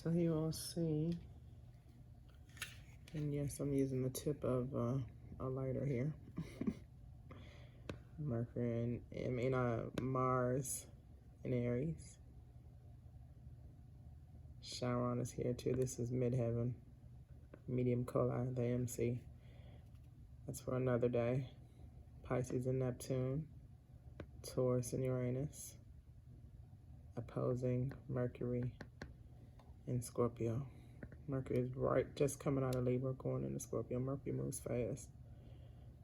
So you all see, and yes, I'm using the tip of a lighter here. Mercury and Mars in Aries. Chiron is here too. This is midheaven, medium coli, the MC. That's for another day. Pisces and Neptune, Taurus and Uranus, opposing Mercury in Scorpio. Mercury is just coming out of Libra, going into Scorpio. Mercury moves fast.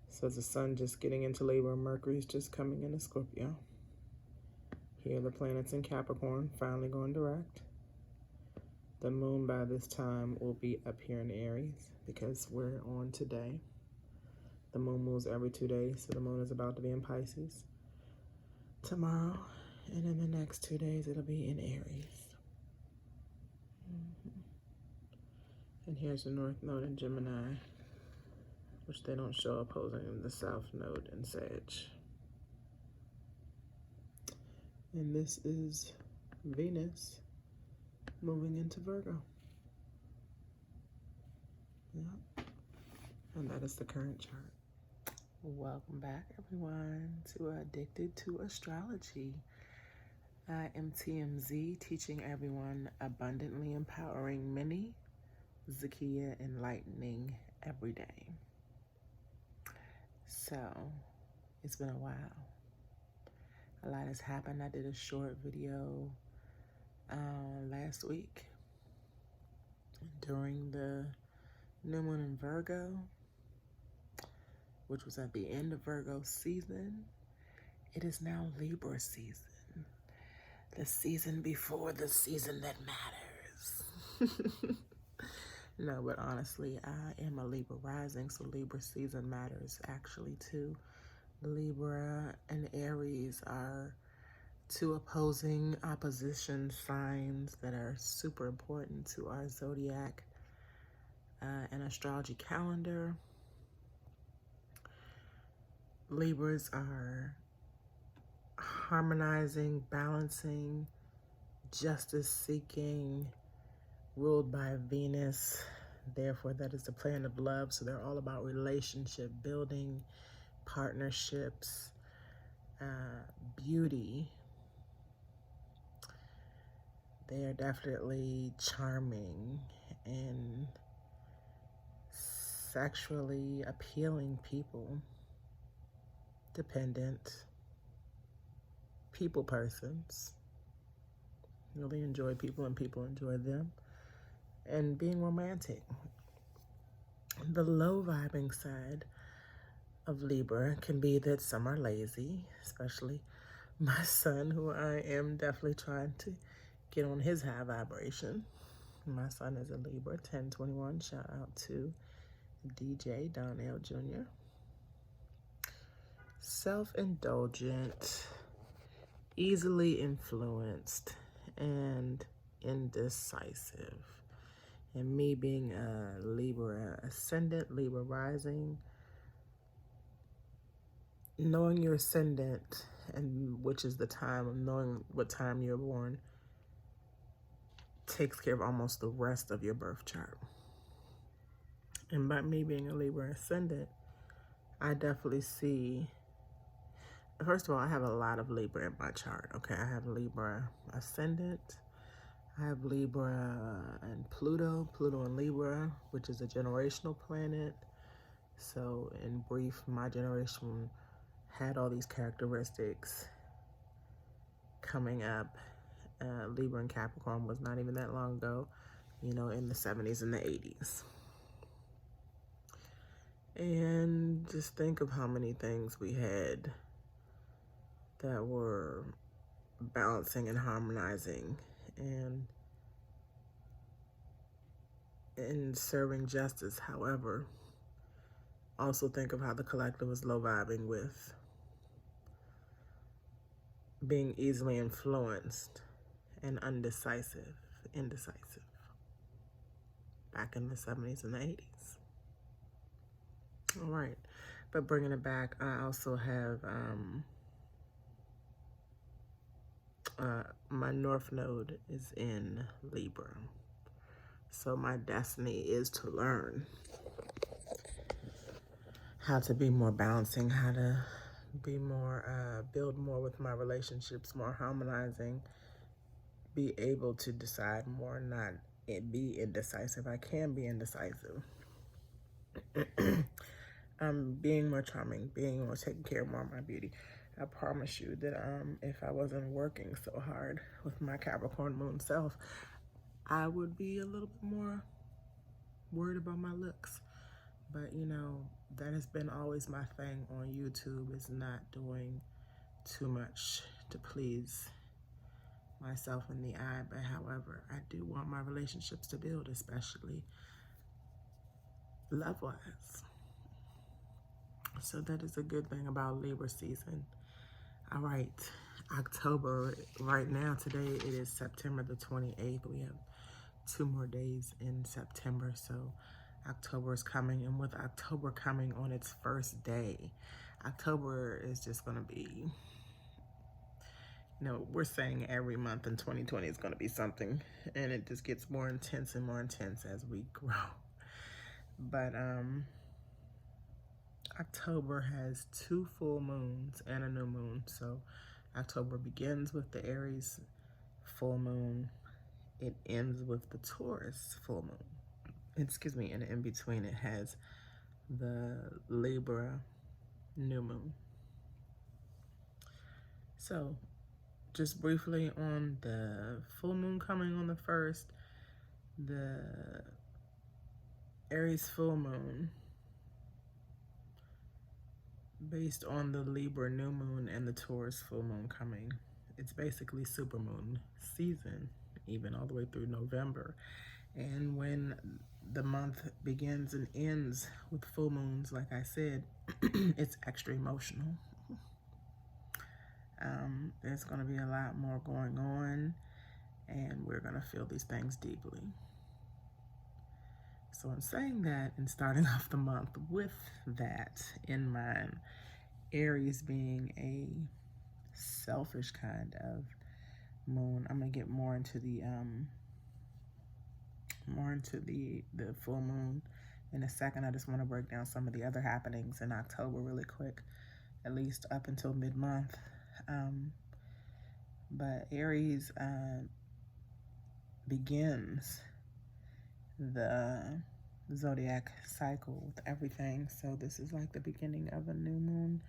So the sun just getting into Libra, Mercury is just coming into Scorpio. Here the planets in Capricorn, finally going direct. The moon by this time will be up here in Aries because we're on today. The moon moves every 2 days, so the moon is about to be in Pisces tomorrow. And in the next 2 days, it'll be in Aries. And here's the North Node in Gemini, which they don't show opposing the South Node in Sag. And this is Venus moving into Virgo. Yeah. And that is the current chart. Welcome back, everyone, to Addicted to Astrology. I am Tea Em Zee, teaching everyone abundantly empowering many, Zakia enlightening every day. So, it's been a while. A lot has happened. I did a short video last week during the new moon in Virgo, which was at the end of Virgo season. It is now Libra season. The season before the season that matters. No, but honestly, I am a Libra rising, so Libra season matters actually too. Libra and Aries are two opposing opposition signs that are super important to our zodiac and astrology calendar. Libras are harmonizing, balancing, justice-seeking, ruled by Venus. Therefore, that is the planet of love. So they're all about relationship building, partnerships, beauty. They are definitely charming and sexually appealing people, dependent, people persons. Really enjoy people and people enjoy them. And being romantic. The low vibing side of Libra can be that some are lazy, especially my son, who I am definitely trying to get on his high vibration. My son is a Libra, 1021. Shout out to DJ Donnell Jr. Self-indulgent, easily influenced, and indecisive. And me being a Libra ascendant, Libra rising, knowing your ascendant, and which is the time of knowing what time you're born, takes care of almost the rest of your birth chart. And by me being a Libra ascendant, I definitely see, first of all, I have a lot of Libra in my chart. Okay, I have Libra ascendant, I have Libra and Pluto and Libra, which is a generational planet. So in brief, my generation had all these characteristics coming up. Libra and Capricorn was not even that long ago, you know, in the 70s and the 80s. And just think of how many things we had that were balancing and harmonizing and serving justice. However, also think of how the collective was low vibing with being easily influenced and indecisive back in the 70s and the 80s. All right, but bringing it back, I also have my North Node is in Libra. So my destiny is to learn how to be more balancing, how to be more, build more with my relationships, more harmonizing, be able to decide more, not be indecisive. I can be indecisive. Being more charming, being more taking care of more of my beauty. I promise you that if I wasn't working so hard with my Capricorn moon self, I would be a little bit more worried about my looks. But you know, that has been always my thing on YouTube, is not doing too much to please myself in the eye. But however, I do want my relationships to build, especially love-wise. So that is a good thing about Libra season. All right, October, right now, today it is September the 28th. We have 2 more days in September, so October is coming. And with October coming on its first day, October is just going to be, you know, we're saying every month in 2020 is going to be something, and it just gets more intense and more intense as we grow. But October has 2 full moons and a new moon. So October begins with the Aries full moon. It ends with the Taurus full moon. Excuse me, and in between it has the Libra new moon. So just briefly on the full moon coming on the 1st, the Aries full moon, based on the Libra new moon and the Taurus full moon coming, it's basically supermoon season, even all the way through November. And when the month begins and ends with full moons, like I said, it's extra emotional. There's going to be a lot more going on, and we're going to feel these things deeply. So in saying that and starting off the month with that in mind, Aries being a selfish kind of moon, I'm going to get more into the full moon in a second. I just want to break down some of the other happenings in October really quick, at least up until mid-month. But Aries begins the zodiac cycle with everything. So this is like the beginning of a new moon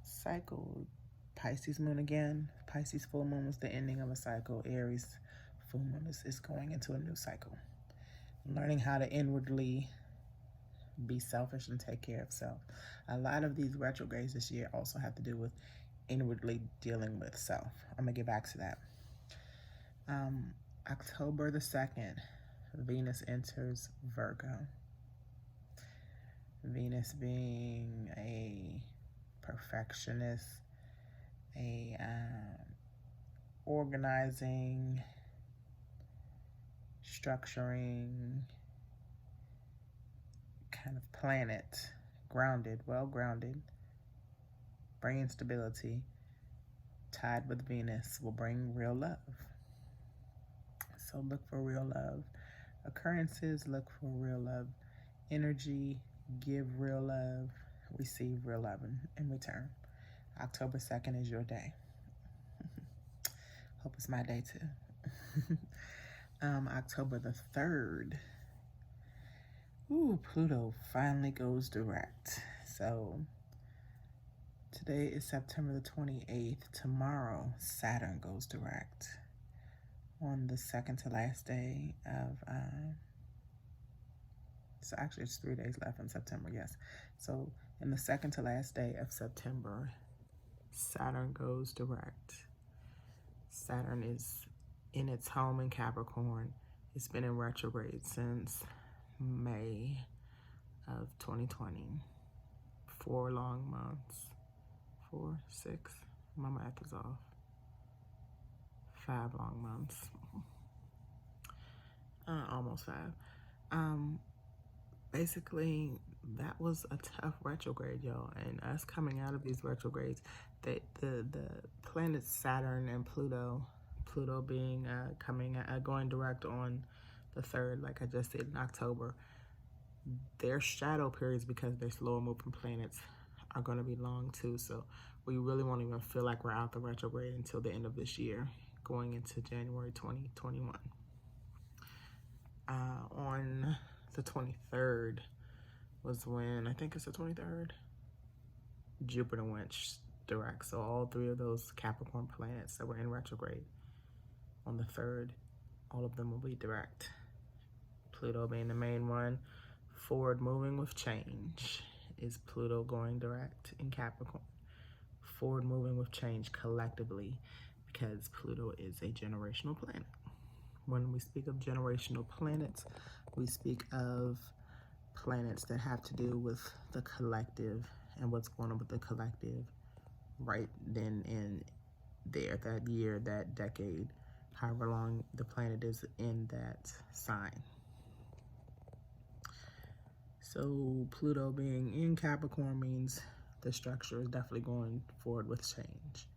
cycle. Pisces moon again. Pisces full moon was the ending of a cycle. Aries full moon is going into a new cycle. Learning how to inwardly be selfish and take care of self. A lot of these retrogrades this year also have to do with inwardly dealing with self. I'm gonna get back to that. October the 2nd, Venus enters Virgo. Venus being a perfectionist, a organizing, structuring kind of planet, grounded, well-grounded, brain stability, tied with Venus will bring real love. So look for real love occurrences, look for real love energy, give real love, receive real love in return. October 2nd is your day. Hope it's my day too. October the 3rd, Pluto finally goes direct. So today is September the 28th. Tomorrow, Saturn goes direct on the second to last day of, so actually it's 3 days left in September, yes. So in the second to last day of September, Saturn goes direct. Saturn is in its home in Capricorn. It's been in retrograde since May of 2020. 4 long months. 4, 6, my math is off. 5 long months. Almost 5. Basically, that was a tough retrograde, y'all. And us coming out of these retrogrades, the planets Saturn and Pluto being going direct on the 3rd, like I just said, in October. Their shadow periods, because they're slower moving planets, are going to be long too. So we really won't even feel like we're out the retrograde until the end of this year, going into January 2021. On the 23rd was when, I think it's the 23rd, Jupiter went direct. So all 3 of those Capricorn planets that were in retrograde on the 3rd, all of them will be direct. Pluto being the main one. Forward moving with change is Pluto going direct in Capricorn. Forward moving with change collectively, because Pluto is a generational planet. When we speak of generational planets, we speak of planets that have to do with the collective and what's going on with the collective right then and there, that year, that decade, however long the planet is in that sign. So Pluto being in Capricorn means the structure is definitely going forward with change.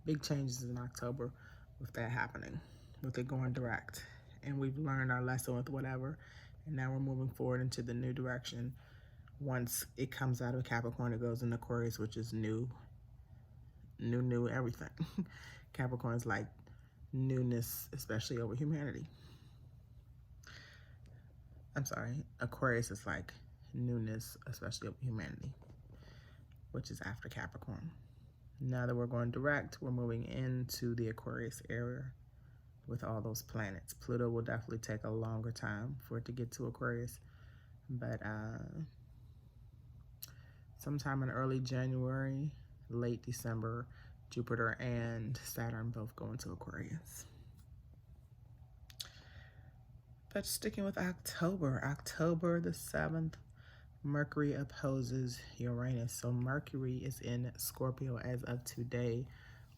Big changes in October with that happening, with it going direct. And we've learned our lesson with whatever, and now we're moving forward into the new direction. Once it comes out of Capricorn, it goes into Aquarius, which is new everything. Capricorn is like newness, especially over humanity. I'm sorry, Aquarius is like newness, especially over humanity, which is after Capricorn. Now that we're going direct, we're moving into the Aquarius area with all those planets. Pluto will definitely take a longer time for it to get to Aquarius, but sometime in early January, late December, Jupiter and Saturn both go into Aquarius. But sticking with October the 7th, Mercury opposes Uranus. So Mercury is in Scorpio as of today,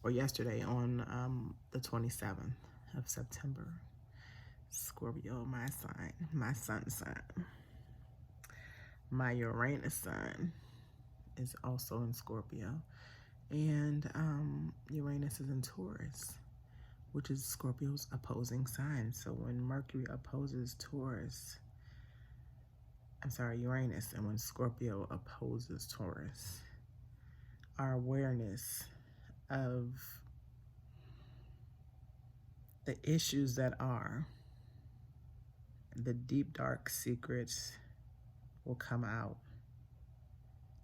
or yesterday, on the 27th of September. Scorpio, my sign, my sun sign. My Uranus sign is also in Scorpio. And Uranus is in Taurus, which is Scorpio's opposing sign. So when Mercury opposes Uranus, and when Scorpio opposes Taurus, our awareness of the issues that are the deep, dark secrets will come out.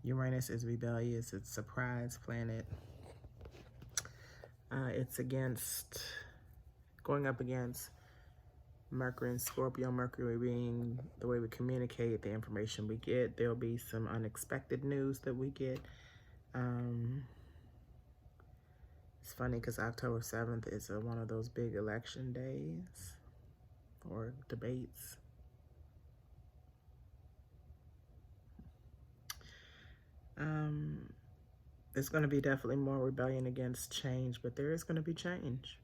Uranus is rebellious. It's a surprise planet. It's going up against Mercury and Scorpio. Mercury being the way we communicate, the information we get. There'll be some unexpected news that we get. It's funny because October 7th is one of those big election days or debates. There's going to be definitely more rebellion against change, but there is going to be change,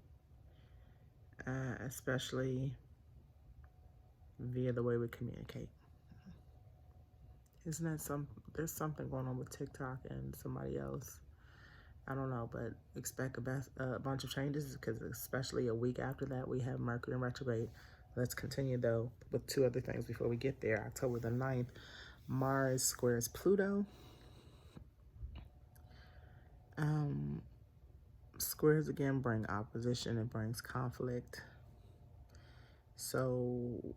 especially via the way we communicate. Isn't that there's something going on with TikTok and somebody else. I don't know, but expect a bunch of changes, because especially a week after that, we have Mercury in retrograde. Let's continue, though, with 2 other things before we get there. October the 9th, Mars squares Pluto. Squares, again, bring opposition. It brings conflict. So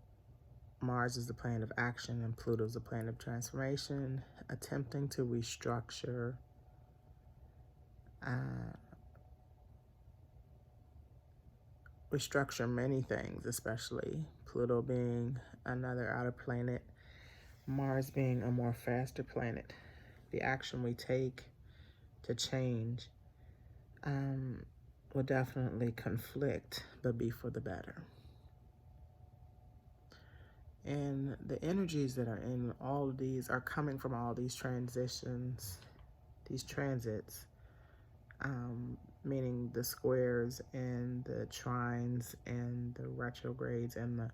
Mars is the planet of action, and Pluto is the planet of transformation, attempting to restructure many things, especially Pluto being another outer planet, Mars being a more faster planet. The action we take to change will definitely conflict, but be for the better. And the energies that are in all of these are coming from all these transitions, these transits, meaning the squares and the trines and the retrogrades and the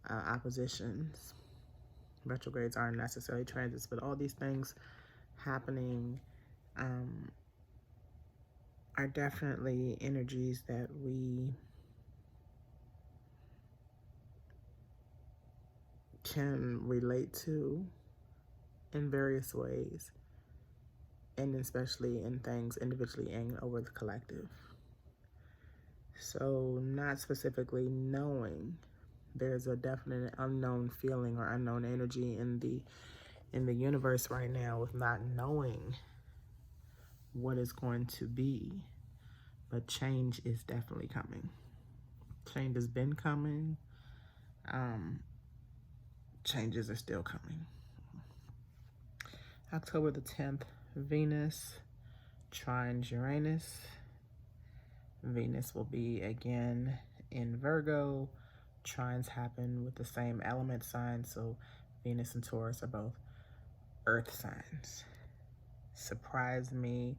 oppositions. Retrogrades aren't necessarily transits, but all these things happening are definitely energies that we can relate to in various ways, and especially in things individually and over the collective. So not specifically knowing, there's a definite unknown feeling or unknown energy in the universe right now with not knowing what is going to be, but change is definitely coming. Change has been coming. Changes are still coming. October the 10th, Venus trines Uranus. Venus will be again in Virgo. Trines happen with the same element sign, so Venus and Taurus are both earth signs. Surprise me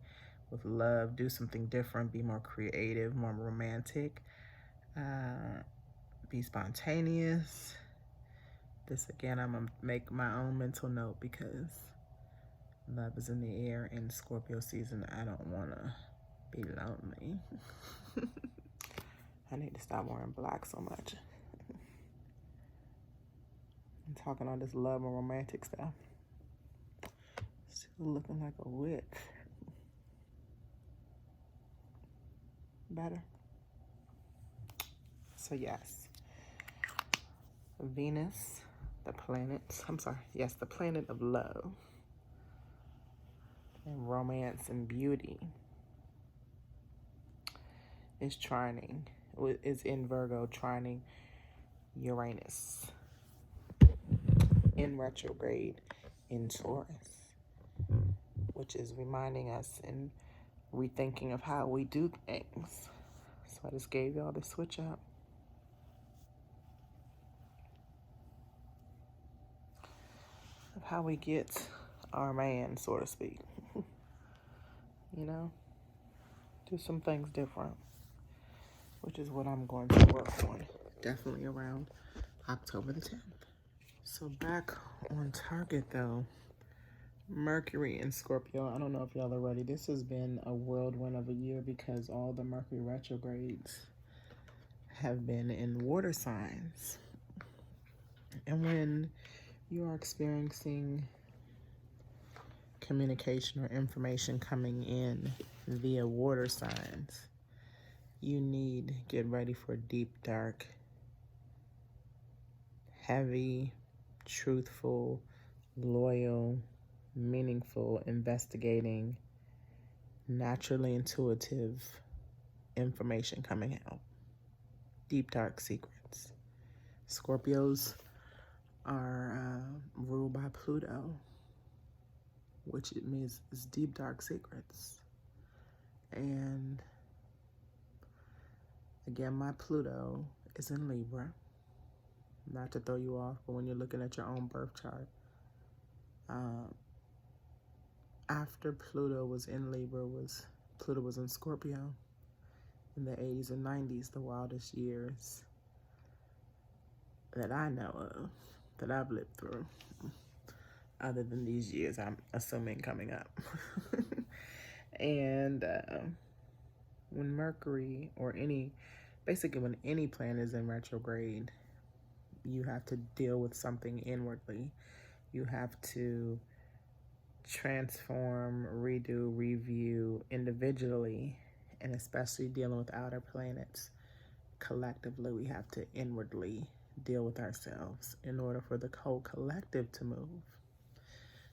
with love, do something different, be more creative, more romantic, be spontaneous. This again, I'm gonna make my own mental note because love is in the air in Scorpio season. I don't wanna be lonely. I need to stop wearing black so much. I'm talking all this love and romantic stuff. Still looking like a witch. Better. So yes, Venus, the planet of love and romance and beauty is in Virgo, trining Uranus in retrograde in Taurus, which is reminding us and rethinking of how we do things. So I just gave y'all the switch up. Of how we get our man, so to speak. You know? Do some things different, which is what I'm going to work on. Definitely around October the 10th. So back on target though, Mercury in Scorpio. I don't know if y'all are ready. This has been a whirlwind of a year because all the Mercury retrogrades have been in water signs. And when you are experiencing communication or information coming in via water signs, you need get ready for deep, dark, heavy, truthful, loyal, meaningful, investigating, naturally intuitive information coming out. Deep, dark secrets. Scorpios are ruled by Pluto, which it means is deep, dark secrets. And again, my Pluto is in Libra. Not to throw you off, but when you're looking at your own birth chart, after Pluto was in Libra, Pluto was in Scorpio in the 80s and 90s, the wildest years that I know of, that I've lived through, other than these years I'm assuming coming up. And when Mercury basically when any planet is in retrograde, you have to deal with something inwardly. You have to transform, redo, review individually, and especially dealing with outer planets. Collectively, we have to inwardly deal with ourselves in order for the whole collective to move.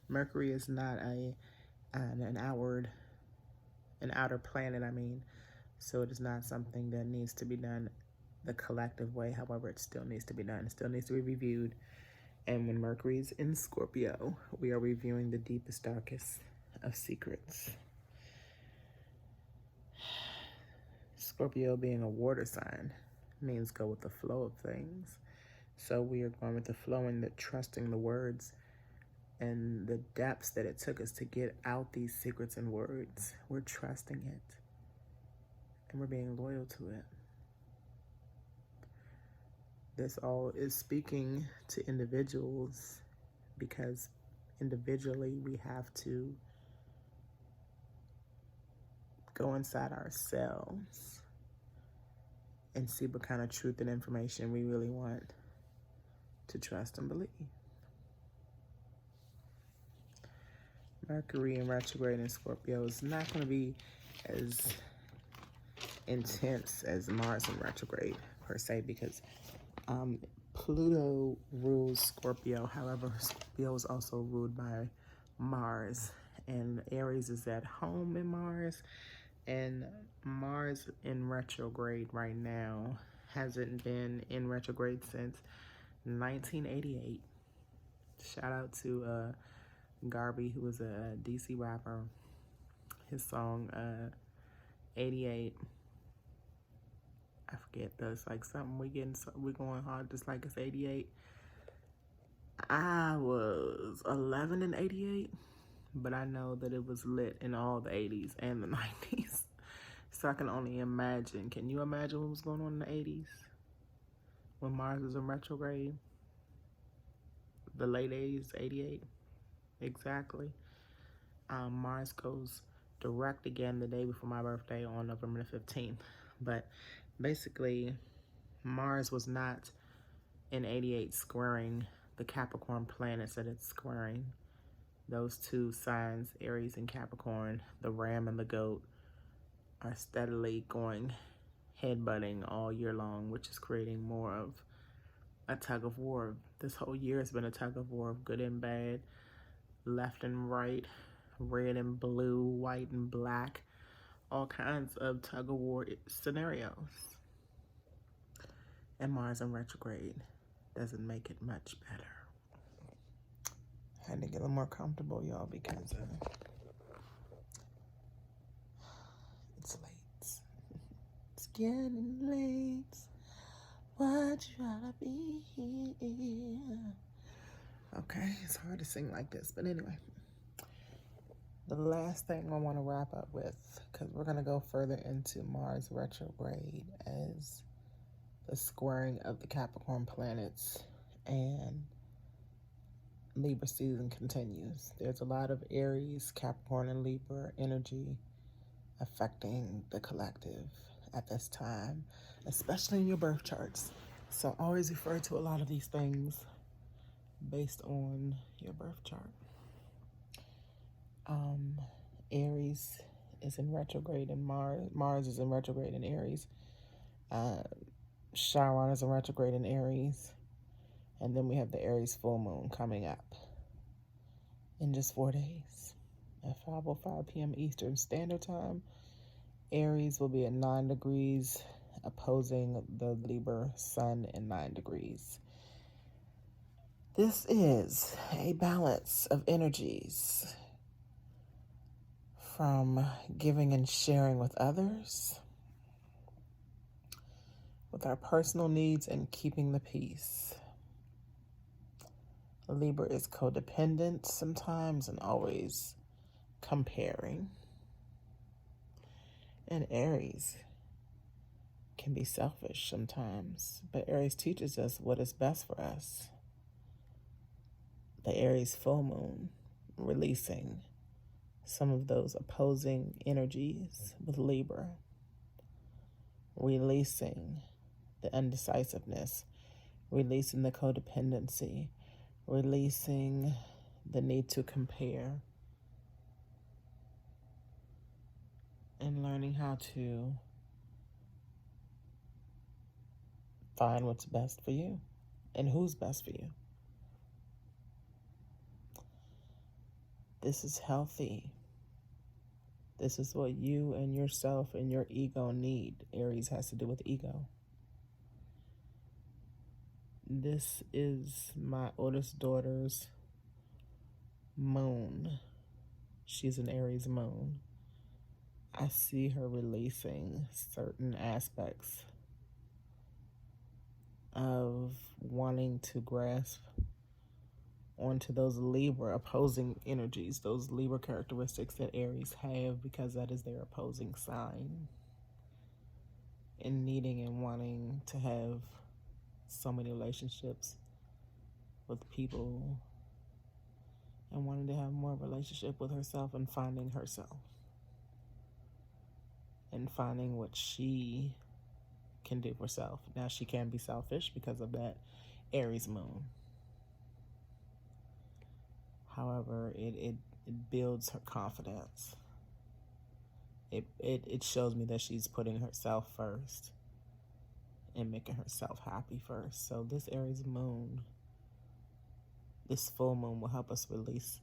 Mercury is not an outer planet, so it is not something that needs to be done the collective way. However, it still needs to be done. It still needs to be reviewed. And when Mercury is in Scorpio, we are reviewing the deepest, darkest of secrets. Scorpio being a water sign means go with the flow of things. So we are going with the flow and trusting the words and the depths that it took us to get out these secrets and words. We're trusting it and we're being loyal to it. This all is speaking to individuals because individually we have to go inside ourselves and see what kind of truth and information we really want to trust and believe. Mercury in retrograde in Scorpio is not going to be as intense as Mars in retrograde per se, because Pluto rules Scorpio. However, Scorpio is also ruled by Mars, and Aries is at home in Mars, and Mars in retrograde right now hasn't been in retrograde since 1988. Shout out to Garby, who was a DC rapper. His song 88, I forget, that's like something we going hard just like it's 88. I was 11 in 88, but I know that it was lit in all the 80s and the 90s. So I can only imagine. Can you imagine what was going on in the 80s when Mars was in retrograde? The late 80s, 88, exactly. Mars goes direct again the day before my birthday on November the 15th. But basically, Mars was not in 88 squaring the Capricorn planets that it's squaring. Those two signs, Aries and Capricorn, the ram and the goat, are steadily going headbutting all year long, which is creating more of a tug of war. This whole year has been a tug of war of good and bad, left and right, red and blue, white and black, all kinds of tug of war scenarios. And Mars in retrograde doesn't make it much better. I had to get a little more comfortable, y'all, because it's late. It's getting late. Why'd you gotta be here? Okay, it's hard to sing like this, but anyway. The last thing I want to wrap up with, because we're going to go further into Mars retrograde as the squaring of the Capricorn planets and Libra season continues. There's a lot of Aries, Capricorn, and Libra energy affecting the collective at this time, especially in your birth charts. So always refer to a lot of these things based on your birth chart. Aries is in retrograde in Mars is in retrograde in Aries. Chiron is in retrograde in Aries. And then we have the Aries full moon coming up in just 4 days at 5:05 p.m. Eastern Standard Time. Aries will be at 9 degrees, opposing the Libra sun in 9 degrees. This is a balance of energies from giving and sharing with others, with our personal needs, and keeping the peace. Libra is codependent sometimes and always comparing. And Aries can be selfish sometimes, but Aries teaches us what is best for us. The Aries full moon releasing some of those opposing energies with Libra, releasing the undecisiveness, releasing the codependency, releasing the need to compare, and learning how to find what's best for you and who's best for you. This is healthy. This is what you and yourself and your ego need. Aries has to do with ego. This is my oldest daughter's moon. She's an Aries moon. I see her releasing certain aspects of wanting to grasp onto those Libra opposing energies, those Libra characteristics that Aries have, because that is their opposing sign, and needing and wanting to have so many relationships with people and wanting to have more relationship with herself and finding herself and finding what she can do for self. Now she can be selfish because of that Aries moon. however, it builds her confidence. It shows me that she's putting herself first and making herself happy first. So this Aries moon, this full moon, will help us release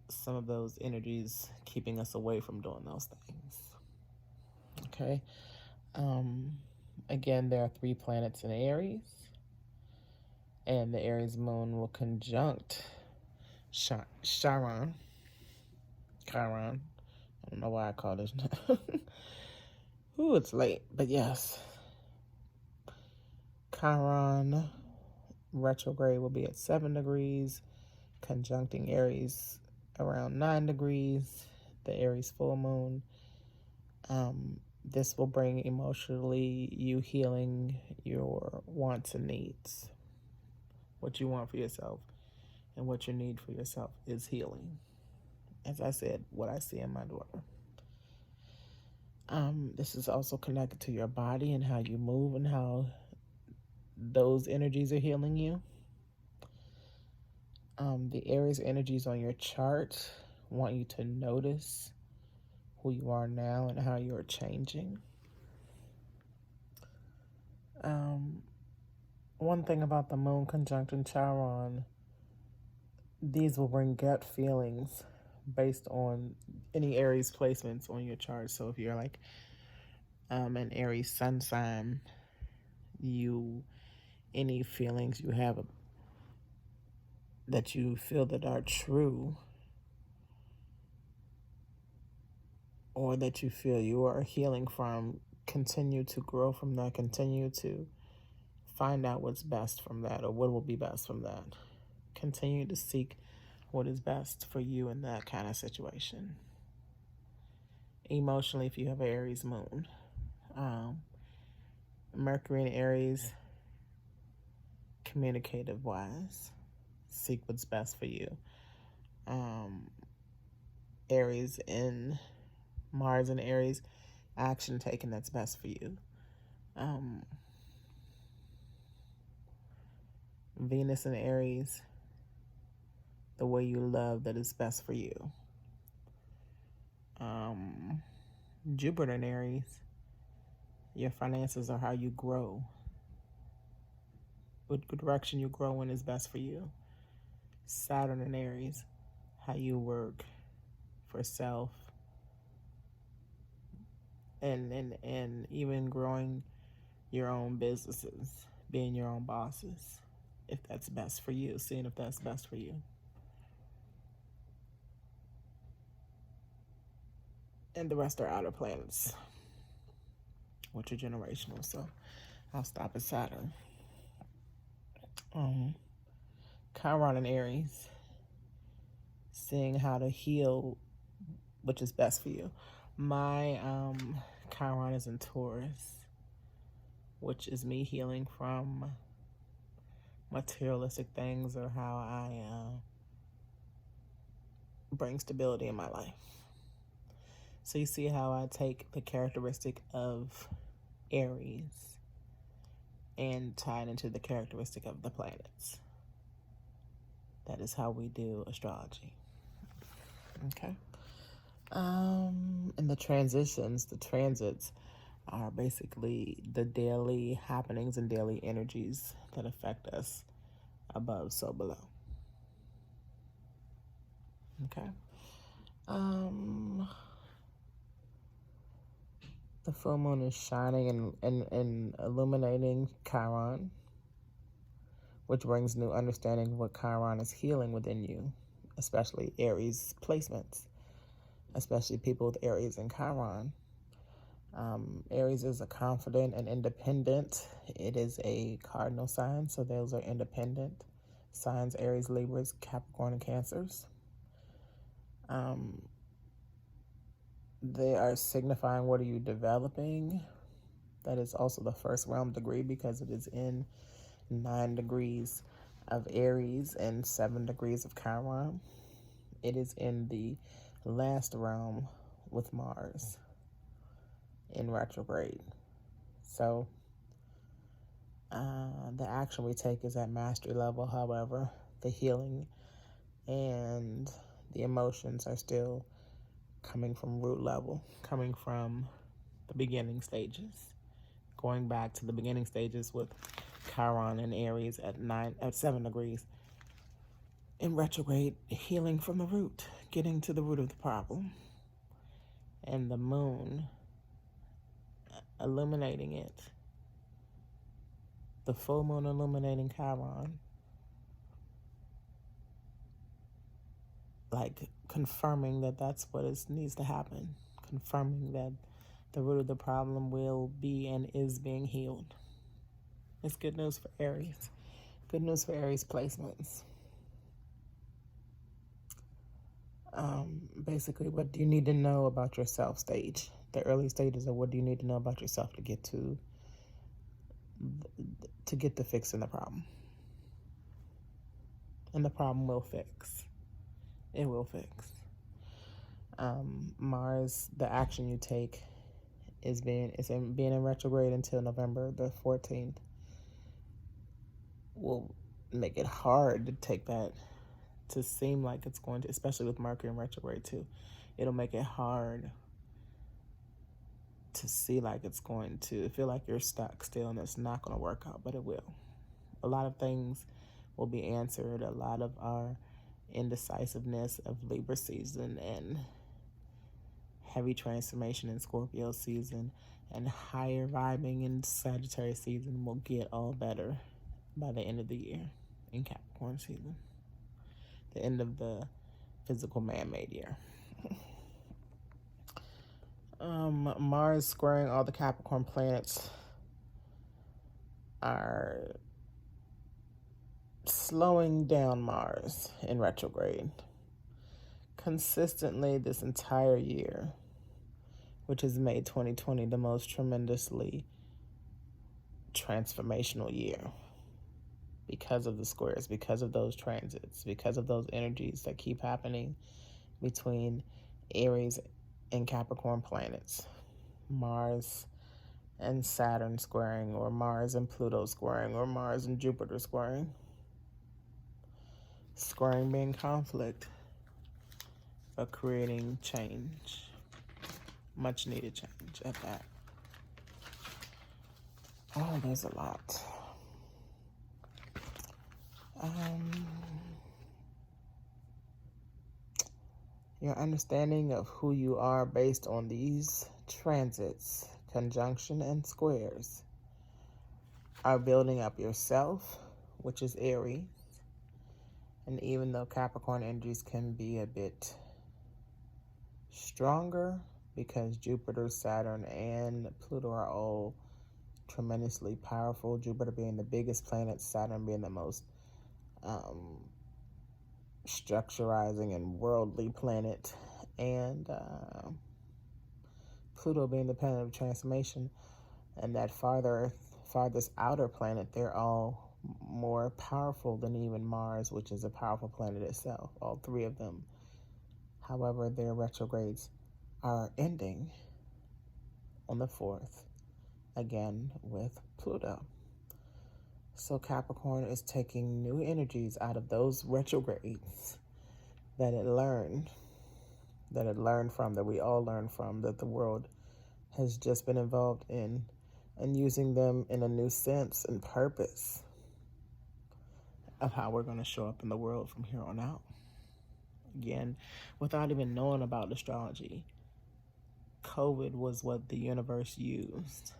some of those energies keeping us away from doing those things. Okay. Again, there are 3 planets in Aries, and the Aries moon will conjunct Chiron. I don't know why I call it. Ooh, it's late, but yes. Chiron retrograde will be at 7 degrees, conjuncting Aries around 9 degrees, the Aries full moon. This will bring emotionally you healing your wants and needs. What you want for yourself and what you need for yourself is healing. As I said, what I see in my daughter. This is also connected to your body and how you move and how those energies are healing you. The Aries energies on your chart want you to notice who you are now and how you're changing. One thing about the moon conjunction Chiron, these will bring gut feelings based on any Aries placements on your chart. So if you're like an Aries sun sign, any feelings you have that you feel that are true, or that you feel you are healing from, continue to grow from that, continue to find out what's best from that, or what will be best from that. Continue to seek what is best for you in that kind of situation. Emotionally, if you have an Aries moon, Mercury in Aries, communicative wise, seek what's best for you. Aries in Mars and Aries, action taken that's best for you. Venus in Aries, the way you love that is best for you. Jupiter in Aries, your finances are how you grow. What direction you grow in is best for you. Saturn in Aries, how you work for self, and even growing your own businesses, being your own bosses, if that's best for you, seeing if that's best for you. And the rest are outer planets, which are generational. So I'll stop at Saturn. Chiron in Aries, seeing how to heal, which is best for you. My Chiron is in Taurus, which is me healing from materialistic things, or how I bring stability in my life. So you see how I take the characteristic of Aries and tie it into the characteristic of the planets. That is how we do astrology. Okay. And the transits are basically the daily happenings and daily energies that affect us above, so below. Okay. The full moon is shining and illuminating Chiron, which brings new understanding of what Chiron is healing within you, especially Aries placements, especially people with Aries and Chiron. Aries is a confident and independent. It is a cardinal sign, so those are independent signs: Aries, Libras, Capricorn, and Cancers. They are signifying what are you developing. That is also the first realm degree, because it is in 9 degrees of Aries and 7 degrees of Chiron. It is in the last realm with Mars in retrograde. So the action we take is at mastery level. However, the healing and the emotions are still coming from root level, coming from the beginning stages, going back to the beginning stages with Chiron and Aries at 7 degrees in retrograde, healing from the root, getting to the root of the problem, and the moon illuminating it, the full moon illuminating Chiron, like confirming that that's what needs to happen, confirming that the root of the problem will be and is being healed. It's good news for Aries. Good news for Aries placements. Basically, what do you need to know about yourself stage? The early stages of what do you need to know about yourself to get the fix in the problem. And the problem will fix. It will fix. Mars, the action you take is being in retrograde until November the 14th. Will make it hard to take that, to seem like it's going to, especially with Mercury in retrograde too. It'll make it hard to see like it's going to feel like you're stuck still and it's not going to work out, but it will. A lot of things will be answered. A lot of our indecisiveness of Libra season and heavy transformation in Scorpio season and higher vibing in Sagittarius season will get all better by the end of the year in Capricorn season. The end of the physical man-made year. Mars squaring all the Capricorn planets are slowing down Mars in retrograde consistently this entire year, which has made 2020 the most tremendously transformational year because of the squares, because of those transits, because of those energies that keep happening between Aries and Capricorn planets. Mars and Saturn squaring, or Mars and Pluto squaring, or Mars and Jupiter squaring. Squaring being conflict, but creating change. Much needed change at that. Oh, there's a lot. Your understanding of who you are based on these transits, conjunction and squares, are building up yourself, which is Aries. And even though Capricorn energies can be a bit stronger because Jupiter, Saturn, and Pluto are all tremendously powerful, Jupiter being the biggest planet, Saturn being the most structurizing and worldly planet, and Pluto being the planet of transformation, and that farthest outer planet, they're all more powerful than even Mars, which is a powerful planet itself, all three of them. However, their retrogrades are ending on the 4th, again with Pluto. So Capricorn is taking new energies out of those retrogrades that it learned from, that we all learned from, that the world has just been involved in, and using them in a new sense and purpose of how we're going to show up in the world from here on out. Again, without even knowing about astrology, COVID was what the universe used,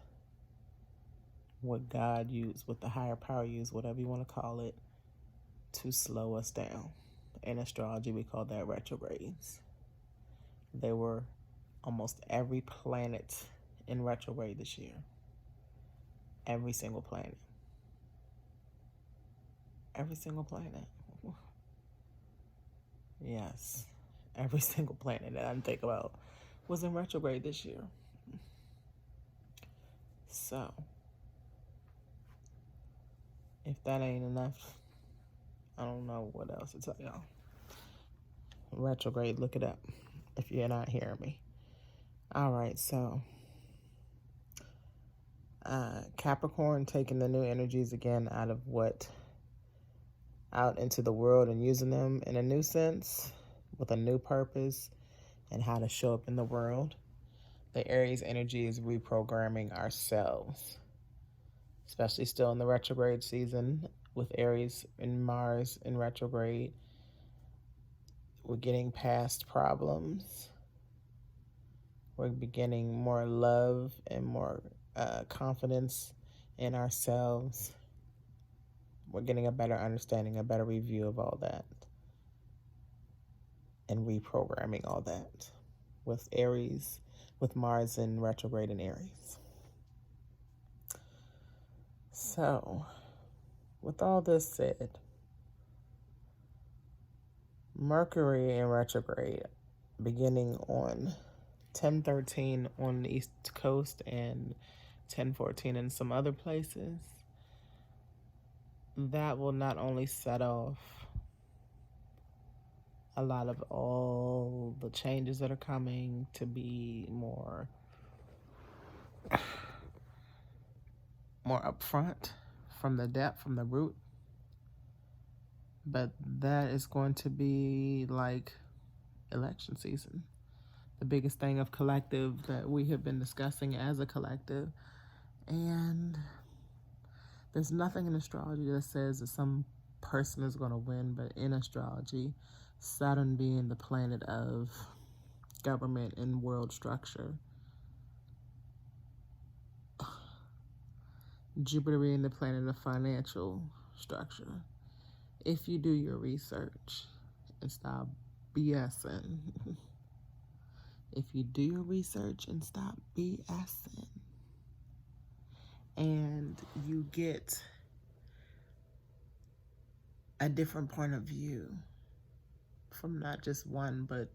what God used, what the higher power used, whatever you want to call it, to slow us down. In astrology, we call that retrogrades. They were almost every planet in retrograde this year. Every single planet. Every single planet. Yes. Every single planet that I didn't think about was in retrograde this year. So, if that ain't enough, I don't know what else to tell y'all. Retrograde, look it up if you're not hearing me. All right, so Capricorn taking the new energies again out of what out into the world and using them in a new sense with a new purpose and how to show up in the world. The Aries energy is reprogramming ourselves, especially still in the retrograde season with Aries and Mars in retrograde. We're getting past problems. We're beginning more love and more confidence in ourselves. We're getting a better understanding, a better review of all that, and reprogramming all that with Aries, with Mars in retrograde in Aries. So, with all this said, Mercury in retrograde beginning on 10:13 on the East Coast and 10:14 in some other places. That will not only set off a lot of all the changes that are coming to be more upfront from the depth, from the root, but that is going to be like election season. The biggest thing of collective that we have been discussing as a collective. And there's nothing in astrology that says that some person is going to win, but in astrology, Saturn being the planet of government and world structure, Jupiter being the planet of financial structure. If you do your research and stop BSing, if you do your research and stop BSing, and you get a different point of view from not just one, but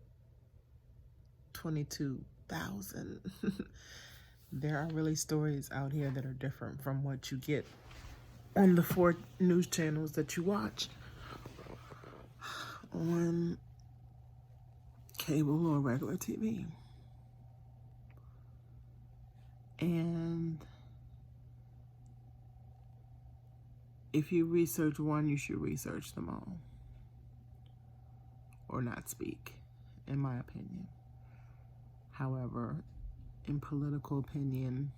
22,000. There are really stories out here that are different from what you get on the 4 news channels that you watch on cable or regular TV. And if you research one, you should research them all, or not speak, in my opinion. However, in political opinion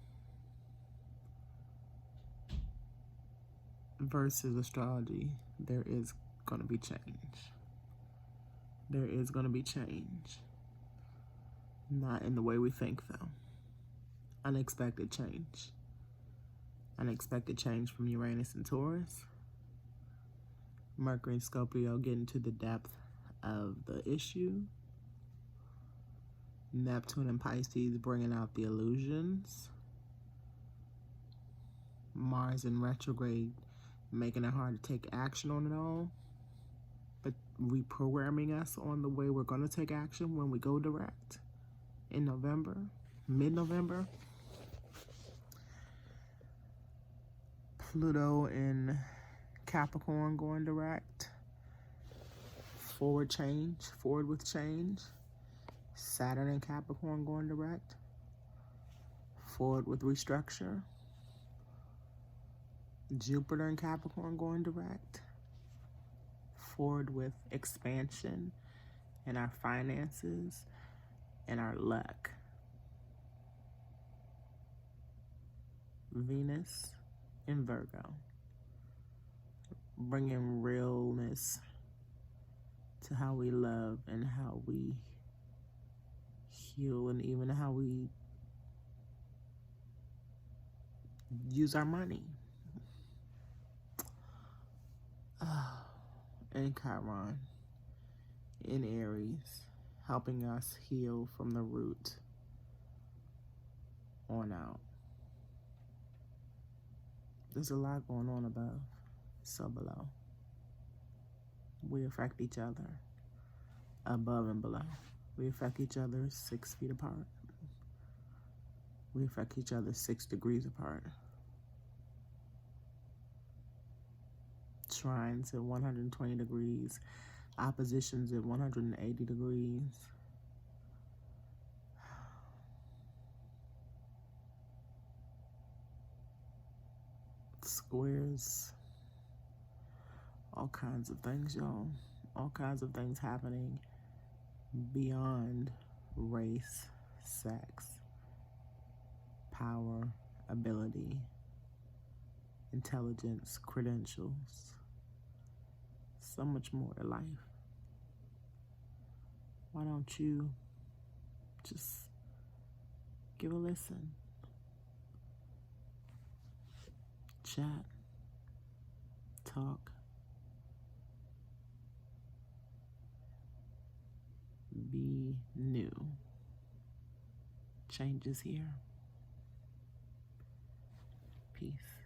versus astrology, there is going to be change. There is going to be change. Not in the way we think, though. Unexpected change. Unexpected change from Uranus and Taurus. Mercury and Scorpio getting to the depth of the issue. Neptune and Pisces bringing out the illusions. Mars in retrograde making it hard to take action on it all, but reprogramming us on the way we're going to take action when we go direct in November, mid-November. Pluto in Capricorn going direct. Forward with change. Saturn in Capricorn going direct. Forward with restructure. Jupiter in Capricorn going direct. Forward with expansion in our finances and our luck. Venus in Virgo, bringing realness to how we love and how we heal, and even how we use our money. And Chiron in Aries, helping us heal from the root on out. There's a lot going on above, so below. We affect each other above and below. We affect each other 6 feet apart. We affect each other 6 degrees apart. Trines at 120 degrees, oppositions at 180 degrees. Squares All kinds of things, y'all. All kinds of things happening beyond race, sex, power, ability, intelligence, credentials. So much more to life. Why don't you just give a listen? Chat. Talk. Be new. Change is here. Peace.